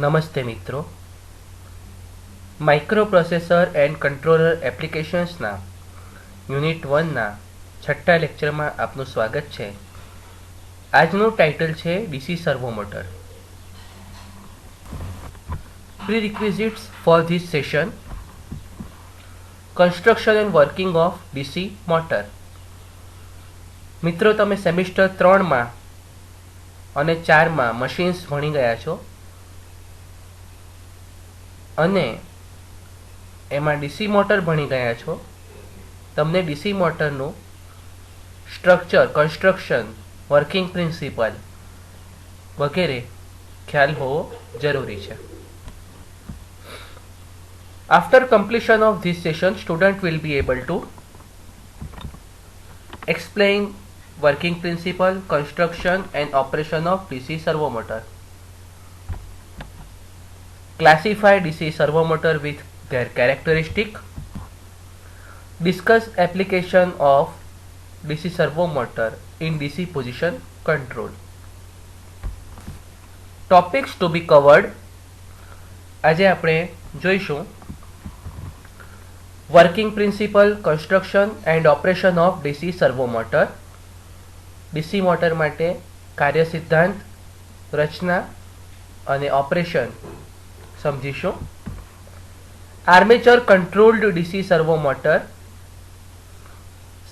નમસ્તે મિત્રો. Microprocessor and controller એપ્લિકેશન્સના યુનિટ 1ના છઠ્ઠા લેક્ચરમાં આપનું સ્વાગત છે. આજનું ટાઇટલ છે DC servo motor. Prerequisites for this session: construction and working of DC motor. મિત્રો, તમે સેમિસ્ટર 3માં અને 4માં મશીન્સ ભણી ગયા છો અને એમાં ડીસી મોટર ભણી ગયા છો. તમને ડીસી મોટરનું સ્ટ્રક્ચર, કન્સ્ટ્રક્શન, વર્કિંગ પ્રિન્સિપલ વગેરે ખ્યાલ હોવો જરૂરી છે. After completion of this session, student will be able to explain working principle, construction and operation of DC servo motor, classify DC servo motor with their characteristic, discuss application of DC servo motor in DC position control. Topics to be covered: આજે આપણે જોઈશું working principle, construction and operation of DC servo motor. DC motor માટે કાર્ય સિદ્ધાંત, રચના અને operation સમજીશું. Armature controlled DC servo motor.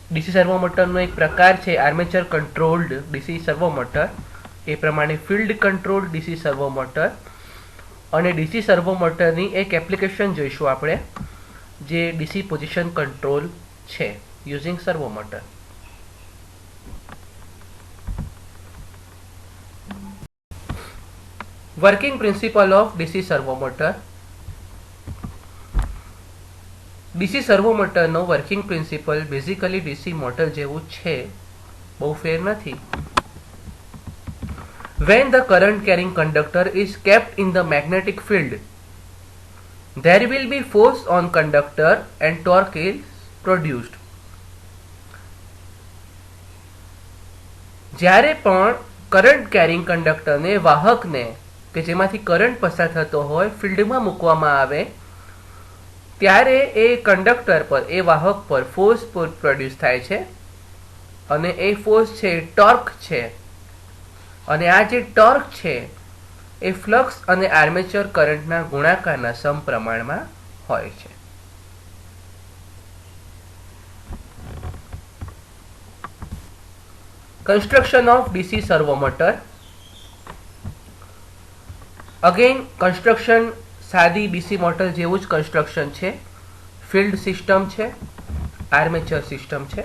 DC servo મોટરનો એક પ્રકાર છે armature controlled DC servo motor. એ પ્રમાણે field control DC servo motor અને ડીસી સર્વો મોટરની એક એપ્લિકેશન જોઈશું આપણે, જે ડીસી પોઝિશન કંટ્રોલ છે using servo motor. Working principle of DC servo motor. DC servo મોટરનો working principal basically DC motor જેવું છે, બહુ ફેર નથી. When the current carrying conductor is kept in the magnetic field, there will be force on conductor and torque is produced. જ્યારે પણ current carrying કંડક્ટરને, વાહકને કે જેમાંથી current પસાર થતો હોય, ફિલ્ડમાં મૂકવામાં આવે ત્યારે એ કંડક્ટર પર, એ વાહક પર ફોર્સ પ્રોડ્યુસ થાય છે અને એ ફોર્સ છે ટોર્ક છે. અને આ જે ટોર્ક છે એ ફ્લક્સ અને આર્મેચર કરંટના ગુણાકારના સમપ્રમાણમાં હોય છે. Construction of DC servo motor. Again construction સાદી ડીસી મોટર જેવું જ કન્સ્ટ્રક્શન છે. ફિલ્ડ સિસ્ટમ છે, આર્મેચર સિસ્ટમ છે.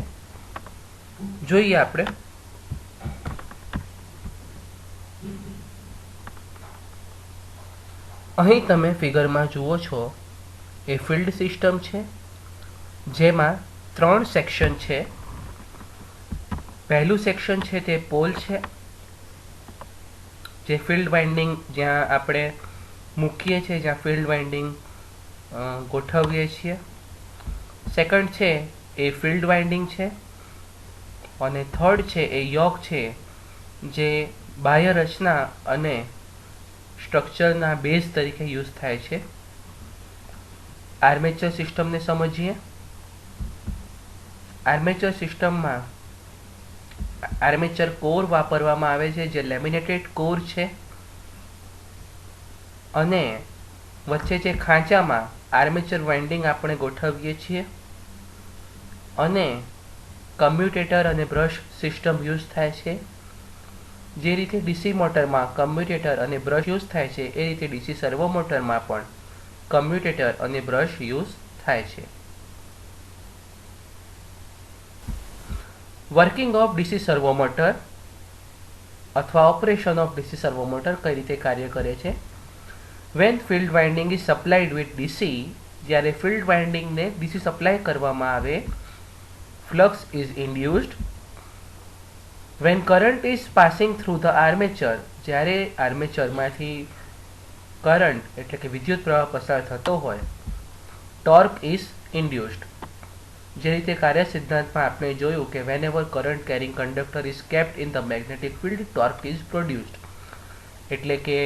જોઈએ આપણે. અહીં તમે ફિગરમાં જુઓ છો એ ફિલ્ડ સિસ્ટમ છે, જેમાં 3 સેક્શન છે. પહેલું સેક્શન છે તે પોલ છે, જે ફિલ્ડ વાઇન્ડિંગ જ્યાં આપણે મૂકીએ છીએ, જ્યાં ફિલ્ડ વાઇન્ડિંગ ગોઠવીએ છીએ. સેકન્ડ છે એ ફિલ્ડ વાઇન્ડિંગ છે અને થર્ડ છે એ યોક છે, જે બાહ્ય રચના અને સ્ટ્રક્ચરના બેઝ તરીકે યુઝ થાય છે. આર્મેચર સિસ્ટમને સમજીએ. આર્મેચર સિસ્ટમમાં આર્મેચર કોર વાપરવામાં આવે છે, જે લેમિનેટેડ કોર છે અને વચ્ચે જે ખાંચામાં આર્મેચર વાઇન્ડિંગ આપણે ગોઠવીએ છીએ અને કમ્યુટેટર અને બ્રશ સિસ્ટમ યુઝ થાય છે. જે રીતે ડીસી મોટરમાં કમ્યુટેટર અને બ્રશ યુઝ થાય છે, એ રીતે ડીસી સર્વો મોટરમાં પણ કમ્યુટેટર અને બ્રશ યુઝ થાય છે. Working of DC servo motor અથવા operation of DC servo motor કઈ રીતે કાર્ય કરે છે. When field winding is supplied with DC, જ્યારે ફિલ્ડ વાઇન્ડિંગને ડીસી સપ્લાય કરવામાં આવે, flux is induced. When current is passing through the armature, જ્યારે આર્મેચરમાંથી કરંટ એટલે કે વિદ્યુત પ્રવાહ પસાર થતો હોય, ટોર્ક ઇઝ ઇન્ડ્યુસ્ડ. જે રીતે કાર્ય સિદ્ધાંતમાં આપણે જોયું કે whenever current carrying conductor is kept in the magnetic field, torque is produced. એટલે કે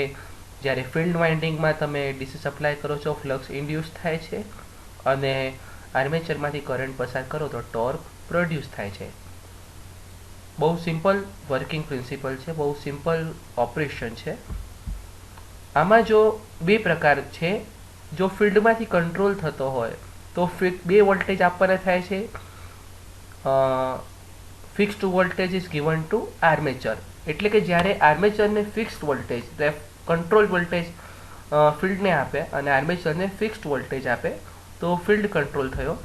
જ્યારે ફિલ્ડ વાઇન્ડિંગમાં તમે ડીસી સપ્લાય કરો છો, ફ્લક્સ ઇન્ડ્યુસ થાય છે અને આર્મેચરમાંથી કરંટ પસાર કરો તો ટોર્ક પ્રોડ્યુસ થાય છે. બહુ સિમ્પલ વર્કિંગ પ્રિન્સિપલ છે, બહુ સિમ્પલ ઓપરેશન છે. આમાં જો બે પ્રકાર છે. જો ફિલ્ડમાંથી કંટ્રોલ થતો હોય તો બે વોલ્ટેજ આપવાના થાય છે. Fixed voltage is given to armature, એટલે કે જ્યારે આર્મેચરને ફિક્સ્ડ વોલ્ટેજ કંટ્રોલ વોલ્ટેજ ફિલ્ડને આપે અને આર્મેચરને ફિક્સ્ડ વોલ્ટેજ આપે તો ફિલ્ડ કંટ્રોલ થયો.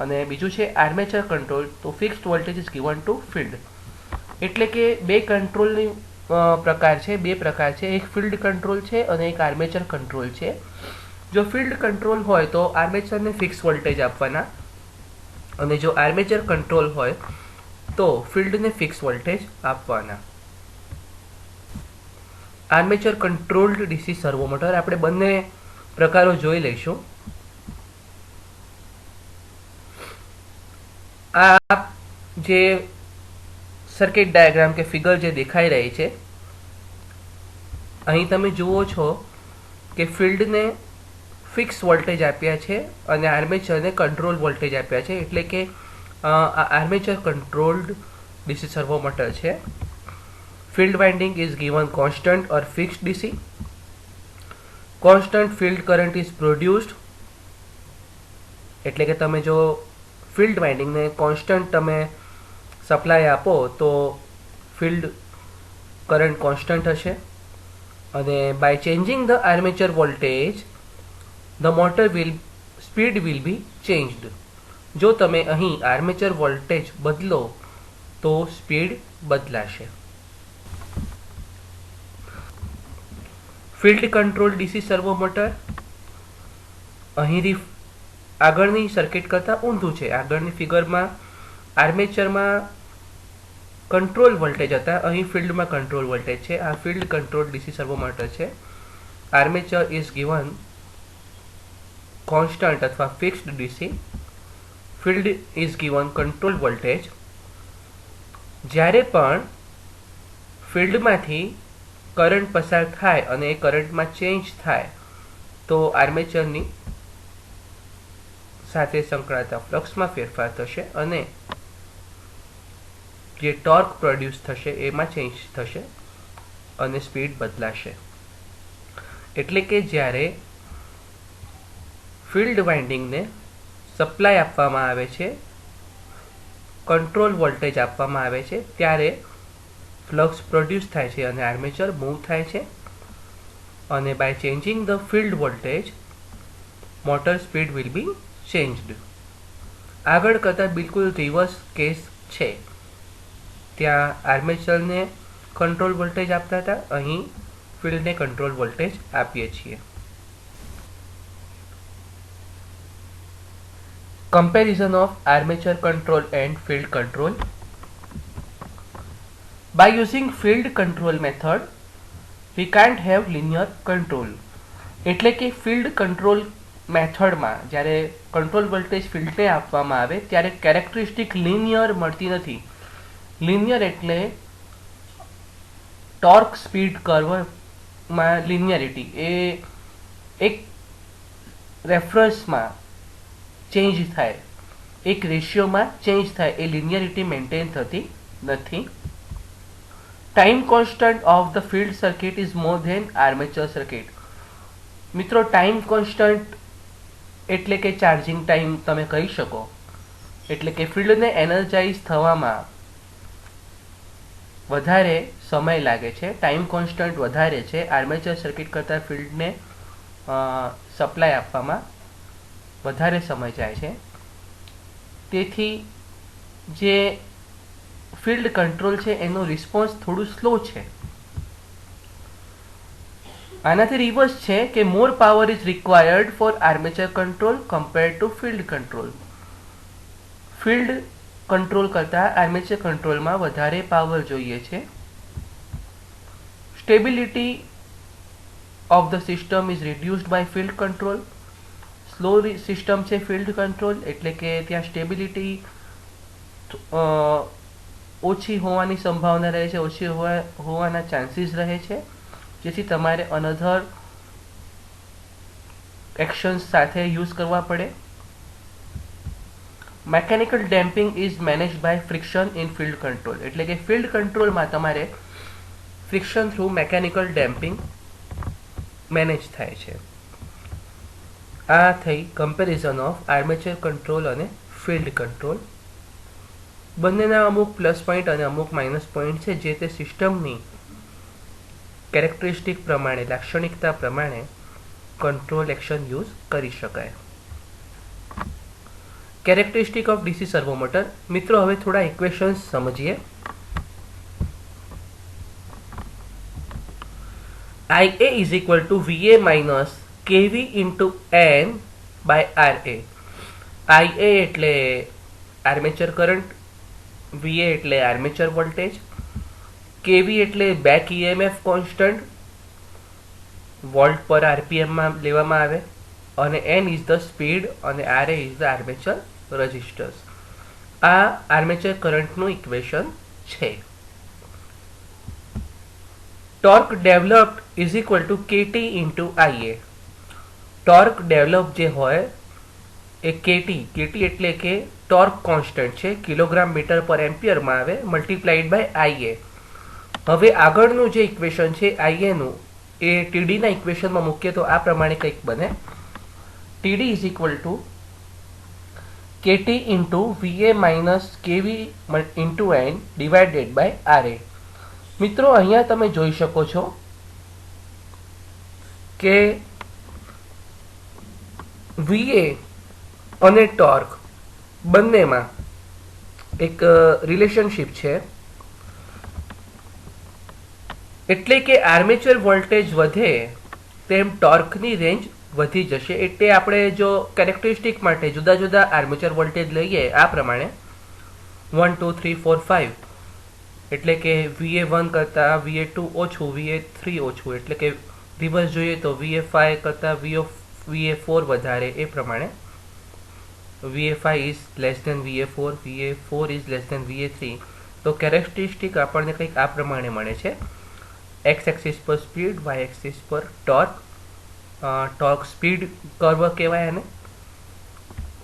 અને બીજું છે આર્મેચર કંટ્રોલ, તો fixed voltage is given to field. એટલે કે બે કંટ્રોલની પ્રકાર છે, બે પ્રકાર છે. એક ફિલ્ડ કંટ્રોલ છે અને એક આર્મેચર કંટ્રોલ છે. જો ફિલ્ડ કંટ્રોલ હોય તો આર્મેચરને ફિક્સ વોલ્ટેજ આપવાના, અને જો આર્મેચર કંટ્રોલ હોય તો ફિલ્ડને ફિક્સ વોલ્ટેજ આપવાના. Armature controlled DC servo motor આપણે બંને પ્રકારો જોઈ લઈશું. આ જે સર્કિટ ડાયાગ્રામ કે ફિગર જે દેખાઈ રહી છે, અહીં તમે જુઓ છો કે ફિલ્ડને ફિક્સ વોલ્ટેજ આપ્યા છે અને આર્મેચરને કંટ્રોલ વોલ્ટેજ આપ્યા છે. એટલે કે આ armature controlled DC servo motor છે. Field winding is given constant or fixed DC. Constant field current is produced, એટલે કે તમે જો ફિલ્ડ વાઇન્ડિંગને કોન્સ્ટન્ટ તમે સપ્લાય આપો તો ફિલ્ડ કરંટ કોન્સ્ટન્ટ હશે. અને by changing the armature voltage the motor speed will be changed. જો તમે અહીં આર્મેચર વોલ્ટેજ બદલો તો સ્પીડ બદલાશે. Field control DC servo motor અહીં આગળની સર્કિટ કરતાં ઊંધું છે. આગળની ફિગરમાં આર્મેચરમાં કંટ્રોલ વોલ્ટેજ હતા, અહીં ફિલ્ડમાં કંટ્રોલ વોલ્ટેજ છે. આ field control DC servo motor છે. આર્મેચર ઇઝ ગિવન કોન્સ્ટન્ટ અથવા fixed DC. Field is given control voltage. જ્યારે પણ ફિલ્ડમાંથી કરંટ પસાર થાય અને એ કરંટમાં ચેન્જ થાય તો આર્મેચરની સાથે સંકળાતા ફ્લક્સમાં ફેરફાર થશે અને જે ટોર્ક પ્રોડ્યુસ થશે એમાં ચેન્જ થશે અને સ્પીડ બદલાશે. એટલે કે જ્યારે ફિલ્ડ વાઇન્ડિંગને સપ્લાય આપવામાં આવે છે, કંટ્રોલ વોલ્ટેજ આપવામાં આવે છે, ત્યારે ફ્લક્સ પ્રોડ્યુસ થાય છે અને આર્મેચર મૂવ થાય છે. અને by changing the field voltage motor speed will be changed. આગળ કરતાં બિલકુલ રિવર્સ કેસ છે. ત્યાં આર્મેચરને કંટ્રોલ વોલ્ટેજ આપતા હતા, અહીં ફિલ્ડને કંટ્રોલ વોલ્ટેજ આપીએ છીએ. Comparison of armature control and field control. By using field control method, we can't have linear control. એટલે કે ફિલ્ડ કંટ્રોલ મેથડમાં જ્યારે કંટ્રોલ વોલ્ટેજ ફિલ્ડને આપવામાં આવે ત્યારે કેરેક્ટરિસ્ટિક લિનિયર મળતી નથી. લિનિયર એટલે ટોર્ક સ્પીડ કર્વમાં લિનિયરિટી એ એક રેફરન્સમાં ચેન્જ થાય, એક રેશિયોમાં ચેન્જ થાય, એ લિનિયરિટી મેન્ટેન થતી નથી. Time constant of the field circuit is more than armature circuit. મિત્રો, ટાઈમ કોન્સ્ટન્ટ એટલે કે ચાર્જિંગ ટાઈમ તમે કહી શકો. એટલે કે ફિલ્ડને એનર્જાઇઝ થવામાં વધારે સમય લાગે છે, ટાઈમ કોન્સ્ટન્ટ વધારે છે. આર્મેચર સર્કિટ કરતાં ફિલ્ડને સપ્લાય આપવામાં વધારે સમય જાય છે. તેથી જે ફિલ્ડ કંટ્રોલ છે એનો રિસ્પોન્સ થોડું સ્લો છે. આનાથી રિવર્સ છે કે more power is required for armature control compared to field control. Field કંટ્રોલ કરતાં આર્મેચર કંટ્રોલમાં વધારે પાવર જોઈએ છે. Stability of the system is reduced by field control. Slow system છે ફિલ્ડ કંટ્રોલ, એટલે કે ત્યાં સ્ટેબિલિટી ઓછી હોવાની સંભાવના રહે છે, ઓછી હોવાના ચાન્સીસ રહે છે. જેથી તમારે અનધર એક્શન્સ સાથે યુઝ કરવા પડે. Mechanical damping is manage by friction in field control, એટલે કે ફિલ્ડ કંટ્રોલમાં તમારે friction through mechanical damping manage થાય છે. આ થઈ કમ્પેરિઝન ઓફ આર્મેચર કંટ્રોલ અને ફિલ્ડ કંટ્રોલ. બંનેના અમુક પ્લસ પોઈન્ટ અને અમુક માઇનસ પોઈન્ટ છે, જે તે સિસ્ટમની કેરેક્ટરિસ્ટિક પ્રમાણે, લાક્ષણિકતા પ્રમાણે કંટ્રોલ એક્શન યુઝ કરી શકાય. Characteristic of DC servo motor. મિત્રો, હવે થોડા ઇક્વેશન્સ સમજીએ. IA is equal to VA minus KV into N by RA. IA એટલે આર્મેચર કરંટ, VA એટલે આર્મેચર વોલ્ટેજ, KV એટલે બેક EMF કોન્સ્ટન્ટ વોલ્ટ પર RPM માં લેવામાં આવે, અને N ઇઝ ધ સ્પીડ અને RA is the armature resistance. આ આર્મેચર કરંટનું ઇક્વેશન છે. Torque developed is equal to KT into IA. Torque develop જે હોય એ KT એટલે કે ટોર્ક કોન્સ્ટન્ટ છે, કિલોગ્રામ મીટર પર એમ્પિયરમાં આવે, મલ્ટીપ્લાઈડ બાય IA. હવે આગળનું જે ઇક્વેશન છે IA નું, એ TD ના ઇક્વેશનમાં મૂકીએ તો આ પ્રમાણે કંઈક બને. TD is equal to KT into VA minus KV into N divided by RA. મિત્રો, અહીંયા તમે જોઈ શકો છો કે VA અને ટોર્ક બંનેમાં એક રિલેશનશિપ છે. એટલે કે આર્મેચર વોલ્ટેજ વધે તેમ ટોર્કની રેન્જ વધી જશે. એટલે આપણે જો કેરેક્ટરિસ્ટિક માટે જુદા જુદા આર્મેચર વોલ્ટેજ લઈએ આ પ્રમાણે 1 2 3 4 5, એટલે કે VA1 કરતાં VA2 ઓછું, VA3 ઓછું, એટલે કે રિવર્સ જોઈએ તો VA5 કરતાં VA4 વધારે. એ પ્રમાણે VA5 is less than VA4, VA4 is less than VA3. તો કેરેક્ટરિસ્ટિક આપણને કંઈક આ પ્રમાણે મળે છે. એક્સ એક્સિસ પર સ્પીડ, વાય એક્સિસ પર ટોર્ક. ટોર્ક સ્પીડ કર્વ કહેવાય એને.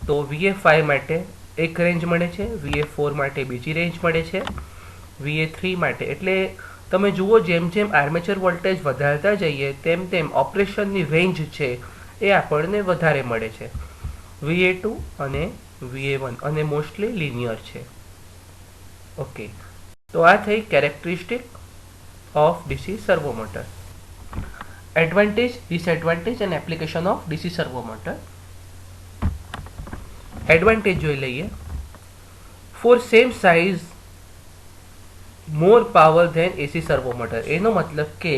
તો VA5 માટે એક રેન્જ મળે છે, VA4 માટે બીજી રેન્જ મળે છે, VA3 માટે. એટલે તમે જુઓ, જેમ જેમ આર્મેચર વોલ્ટેજ વધારતા જઈએ તેમ તેમ ઓપરેશનની રેન્જ છે એ આપણને વધારે મળે છે. VA2 અને VA1 અને મોસ્ટલી લિનિયર છે. ઓકે, તો આ થઈ characteristic of DC servo motor. Advantage, disadvantage and application of DC servo motor. Advantage જોઈ લઈએ. ફોર સેમ સાઇઝ મોર પાવર ધેન એસી સર્વો મોટર. એનો મતલબ કે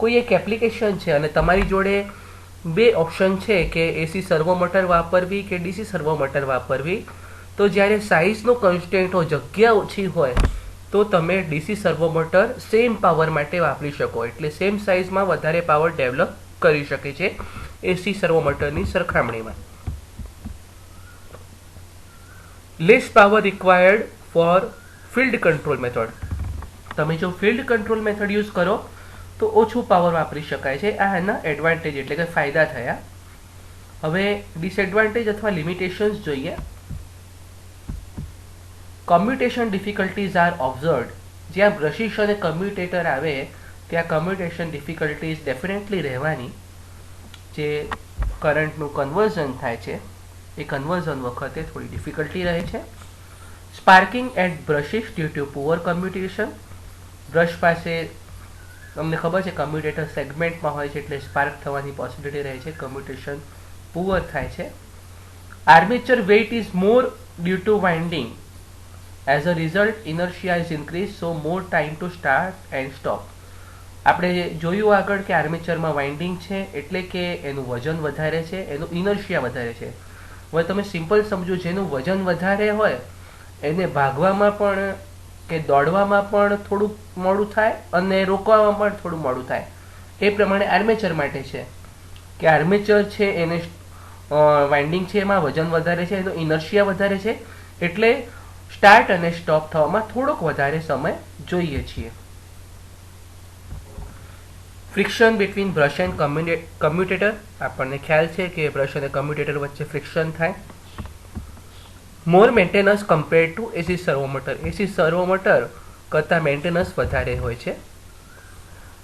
કોઈ એક એપ્લિકેશન છે અને તમારી જોડે બે ઓપ્શન છે કે એસી સર્વો મોટર વાપરવી કે ડીસી સર્વો મોટર વાપરવી. તો જ્યારે સાઇઝનો કન્સ્ટેન્ટ હોય, જગ્યા ઓછી હોય, તો તમે DC servo motor same power માટે વાપરી શકો. એટલે સેમ સાઇઝમાં વધારે પાવર ડેવલપ કરી શકે છે એસી સર્વો મોટરની સરખામણીમાં. Less power required for field control method. તમે જો ફિલ્ડ કંટ્રોલ મેથડ યુઝ કરો તો ઓછું પાવર વાપરી શકાય છે. આ એના એડવાન્ટેજ એટલે કે ફાયદા થયા. હવે ડિસએડવાન્ટેજ અથવા લિમિટેશન્સ જોઈએ. કમ્યુટેશન ડિફિકલ્ટીઝ આર ઓબ્ઝર્વડ. જ્યાં બ્રશિશ અને કમ્યુટેટર આવે ત્યાં કમ્યુટેશન ડિફિકલ્ટીઝ ડેફિનેટલી રહેવાની. જે કરંટનું કન્વર્ઝન થાય છે એ કન્વર્ઝન વખતે થોડી ડિફિકલ્ટી રહે છે. Sparking at brushes due to poor commutation. Brush પાસે તમને ખબર છે કમ્યુટેટર સેગમેન્ટમાં હોય છે, એટલે સ્પાર્ક થવાની પોસિબિલિટી રહે છે. કમ્યુટેશન પુઅર થાય છે. Armature weight is more due to winding. As a result inertia is increase, so more time to start and stop. આપણે જોયું આગળ કે આર્મેચરમાં વાઇન્ડિંગ છે એટલે કે એનું વજન વધારે છે, એનું ઇનર્શિયા વધારે છે. હવે તમે સિમ્પલ સમજો, જેનું વજન વધારે હોય એને ભાગવામાં પણ કે દોડવામાં પણ થોડું મોડું થાય અને રોકવામાં પણ થોડું મોડું થાય. એ પ્રમાણે આર્મેચર માટે છે કે આર્મેચર છે એને વાઇન્ડિંગ છે એમાં વજન વધારે છે, એનો ઇનર્શિયા વધારે છે, એટલે સ્ટાર્ટ અને સ્ટોપ થવામાં થોડોક વધારે સમય જોઈએ છીએ. Friction between brush and commutator, આપણને ખ્યાલ છે કે બ્રશ અને કમ્યુટેટર વચ્ચે ફ્રિક્શન થાય. More maintenance compare to AC servo motor, AC servo motor કરતાં મેન્ટેનન્સ વધારે હોય છે.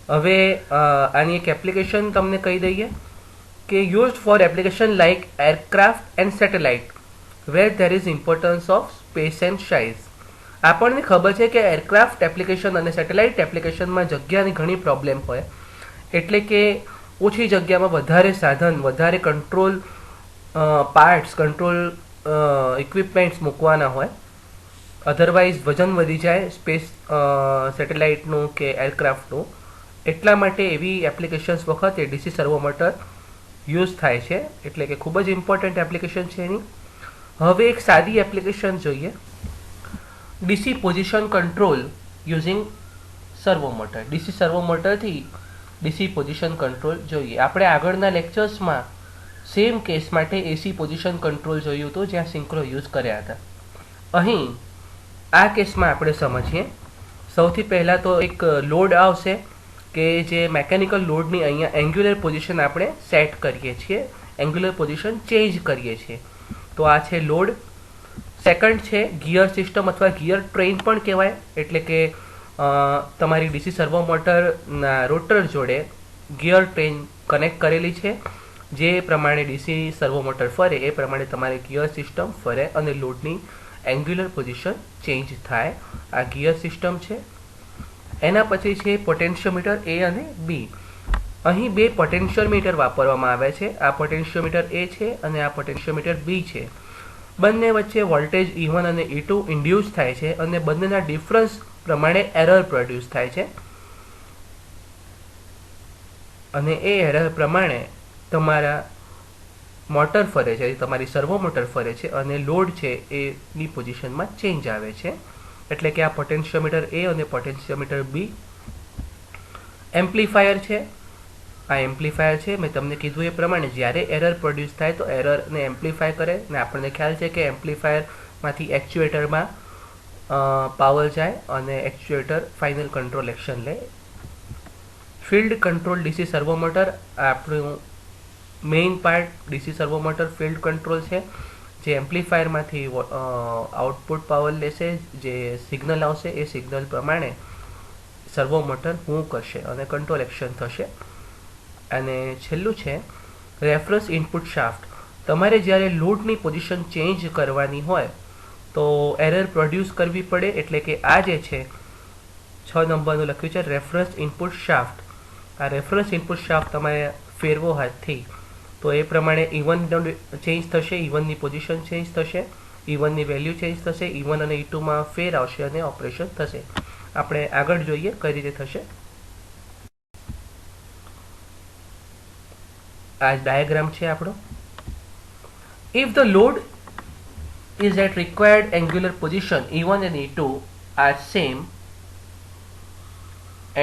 હવે આની એક એપ્લિકેશન તમને કહી દઈએ કે used for application like aircraft and satellite where there is importance of space and size. આપણને ખબર છે કે એરક્રાફ્ટ એપ્લિકેશન અને સેટેલાઇટ એપ્લિકેશનમાં જગ્યાની ઘણી પ્રોબ્લેમ હોય, એટલે કે ઓછી જગ્યામાં વધારે સાધન, વધારે કંટ્રોલ પાર્ટ્સ, કંટ્રોલ ઇક્વિપમેન્ટ્સ મૂકવાના હોય, અધરવાઇઝ વજન વધી જાય સ્પેસ સેટેલાઇટનું કે એરક્રાફ્ટનું. એટલા માટે એવી એપ્લિકેશન્સ વખતે ડીસી સર્વો મોટર યુઝ થાય છે, એટલે કે ખૂબ જ ઇમ્પોર્ટન્ટ એપ્લિકેશન છે એની. હવે એક સાદી એપ્લિકેશન જોઈએ, DC position control using servo motor. DC સર્વો મોટરથી ડીસી પોઝિશન કંટ્રોલ જોઈએ. આપણે આગળના લેક્ચર્સમાં સેમ કેસ માટે એસી પોઝિશન કંટ્રોલ જોયું હતું, જ્યાં સિંક્રો યુઝ કર્યા હતા. અહીં આ કેસમાં આપણે સમજીએ. સૌથી પહેલાં તો એક લોડ આવશે કે જે મેકેનિકલ લોડની અહીંયા એંગ્યુલર પોઝિશન આપણે સેટ કરીએ છીએ, એંગ્યુલર પોઝિશન ચેન્જ કરીએ છીએ. તો આ છે લોડ. સેકન્ડ છે ગિયર સિસ્ટમ અથવા ગિયર ટ્રેન પણ કહેવાય, એટલે કે તમારી ડીસી સર્વો મોટરના રોટર જોડે ગિયર ટ્રેન કનેક્ટ કરેલી છે. જે પ્રમાણે ડીસી સર્વો મોટર ફરે એ પ્રમાણે તમારે ગિયર સિસ્ટમ ફરે અને લોડની એંગ્યુલર પોઝિશન ચેન્જ થાય. આ ગિયર સિસ્ટમ છે. એના પછી છે પોટેન્શિયોમીટર એ અને બી. અહીં બે પોટેન્શિયોમીટર વાપરવામાં આવે છે. આ પોટેન્શિયોમીટર એ છે અને આ પોટેન્શિયોમીટર બી છે. બંને વચ્ચે વોલ્ટેજ E1 અને E2 ઇન્ડ્યુસ થાય છે અને બંનેના ડિફરન્સ પ્રમાણે એરર પ્રોડ્યુસ થાય છે. અને એ એરર પ્રમાણે તમારા મોટર ફરે છે, તમારી સર્વો મોટર ફરે છે અને લોડ છે એની પોઝિશનમાં ચેન્જ આવે છે. એટલે કે આ પોટેન્શિયોમીટર એ અને પોટેન્શિયોમીટર બી. એમ્પ્લીફાયર છે, આ એમ્પ્લીફાયર છે. મેં તમને કીધું એ પ્રમાણે જ્યારે એરર પ્રોડ્યુસ થાય તો એરરને એમ્પ્લીફાય કરે, ને આપણને ખ્યાલ છે કે એમ્પ્લીફાયરમાંથી એક્ચ્યુએટરમાં પાવર જાય અને એક્ચ્યુએટર ફાઇનલ કંટ્રોલ એક્શન લે. Field control DC servo motor આપણું main part. DC servo motor field control છે, જે એમ્પ્લીફાયરમાંથી આઉટપુટ પાવર લેશે, જે સિગ્નલ આવશે એ સિગ્નલ પ્રમાણે સર્વો મોટર મૂવ કરશે અને કંટ્રોલ એક્શન થશે. અને છેલ્લું છે રેફરન્સ ઇનપુટ શાફ્ટ. તમારે જ્યારે લોડની પોઝિશન ચેન્જ કરવાની હોય તો એરર પ્રોડ્યુસ કરવી પડે, એટલે કે આ જે છે 6 નંબરનું લખ્યું છે રેફરન્સ ઇનપુટ શાફ્ટ. આ રેફરન્સ ઇનપુટ શાફ્ટ તમારે ફેરવો હાથથી તો એ પ્રમાણે E1 ચેન્જ થશે, E1 ની પોઝિશન ચેન્જ થશે, E1 ની વેલ્યુ ચેન્જ થશે, E1 અને E2 માં ફેર આવશે અને ઓપરેશન થશે. આપણે આગળ જોઈએ કઈ રીતે થશે. આ ડાયાગ્રામ છે આપણો. If the load is at required angular position E1 and E2 are same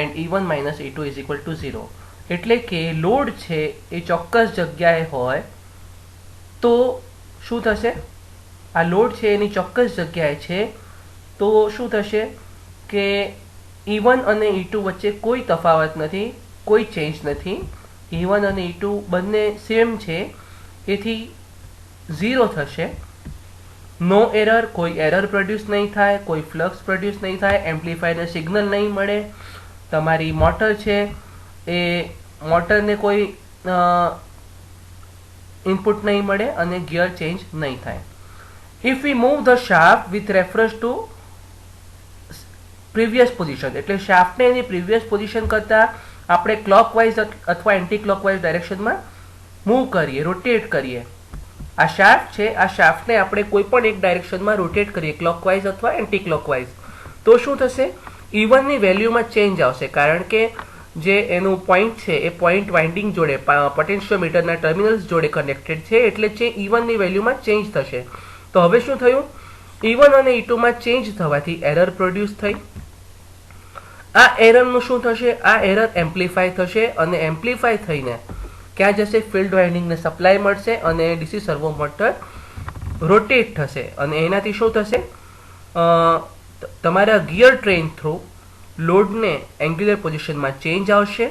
and E1 minus E2 is equal to 0. એટલે કે લોડ છે એ ચોક્કસ જગ્યાએ હોય તો શું થશે? આ લોડ છે એની ચોક્કસ જગ્યાએ છે તો શું થશે કે E1 અને E2 વચ્ચે કોઈ તફાવત નથી, કોઈ ચેન્જ નથી. E1 અને E2 બંને સેમ છે, એથી 0 થશે. નો એરર, કોઈ એરર પ્રોડ્યુસ નહીં થાય, કોઈ ફ્લક્સ પ્રોડ્યુસ નહીં થાય, એમ્પ્લીફાયરને સિગ્નલ નહીં મળે, તમારી મોટર છે એ મોટરને કોઈ ઇનપુટ નહીં મળે અને ગિયર ચેન્જ નહીં થાય. If V move the shaft with reference to previous position, એટલે શાફ્ટને એની પ્રીવિયસ પોઝિશન કરતાં આપણે ક્લોકવાઇઝ અથવા એન્ટી ક્લોકવાઇઝ ડાયરેક્શનમાં મૂવ કરીએ, રોટેટ કરીએ. આ શાફ્ટ છે, આ શાફ્ટને આપણે કોઈ પણ એક ડાયરેક્શનમાં રોટેટ કરીએ, ક્લોકવાઇઝ અથવા એન્ટી ક્લોકવાઇઝ, તો શું થશે? E1 ની વેલ્યુમાં ચેન્જ આવશે, કારણ કે જે એનું પોઈન્ટ છે એ પોઈન્ટ વાઇન્ડિંગ જોડે પોટેન્શિયોમીટરના ટર્મિનલ્સ જોડે કનેક્ટેડ છે, એટલે E1 ની વેલ્યુમાં ચેન્જ થશે. તો હવે શું થયું? E1 અને E2 માં ચેન્જ થવાથી એરર પ્રોડ્યુસ થઈ. આ એરરનું શું થશે? આ એરર એમ્પ્લીફાય થશે અને એમ્પ્લીફાય થઈને ક્યાં જશે? ફિલ્ડ વાઇન્ડિંગને સપ્લાય મળશે અને ડીસી સર્વો મોટર રોટેટ થશે અને એનાથી શું થશે? તમારા ગિયર ટ્રેન થ્રુ લોડને એંગ્યુલર પોઝિશનમાં ચેન્જ આવશે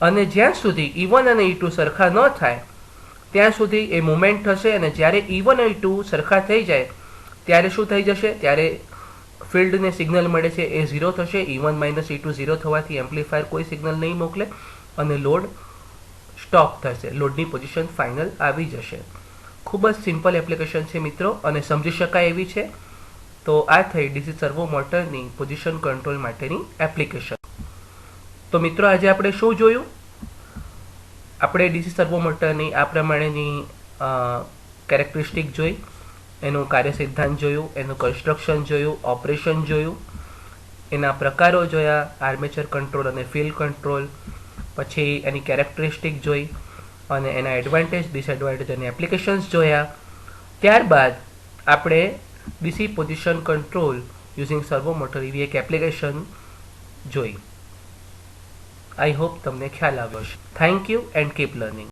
અને જ્યાં સુધી E1 અને E2 સરખા ન થાય ત્યાં સુધી એ મુવમેન્ટ થશે, અને જ્યારે E1 અને E2 સરખા થઈ જાય ત્યારે શું થઈ જશે, ત્યારે ફિલ્ડને સિગ્નલ મળે છે એ 0 થશે. E1 માઇનસ E2 0 થવાથી એમ્પ્લીફાયર કોઈ સિગ્નલ નહીં મોકલે અને લોડ સ્ટોપ થશે, લોડની પોઝિશન ફાઇનલ આવી જશે. ખૂબ જ સિમ્પલ એપ્લિકેશન છે મિત્રો, અને સમજી શકાય એવી છે. તો આ થઈ ડીસી સર્વો મોટરની પોઝિશન કંટ્રોલ માટેની એપ્લિકેશન. તો મિત્રો આજે આપણે શું જોયું? આપણે ડીસી સર્વો મોટરની આ પ્રમાણેની કેરેક્ટરિસ્ટિક જોઈ, એનું કાર્ય સિદ્ધાંત જોયું, એનું કન્સ્ટ્રક્શન જોયું, ઓપરેશન જોયું, એના પ્રકારો જોયા, આર્મેચર કંટ્રોલ અને ફિલ્ડ કંટ્રોલ, પછી એની કેરેક્ટરિસ્ટિક જોઈ અને એના એડવાન્ટેજ, ડિસએડવાન્ટેજ અને એપ્લિકેશન્સ જોયા. ત્યારબાદ આપણે DC position control using servo motor એવી એક એપ્લિકેશન જોઈ. આઈ હોપ તમને ખ્યાલ આવ્યો છે. Thank you and keep learning.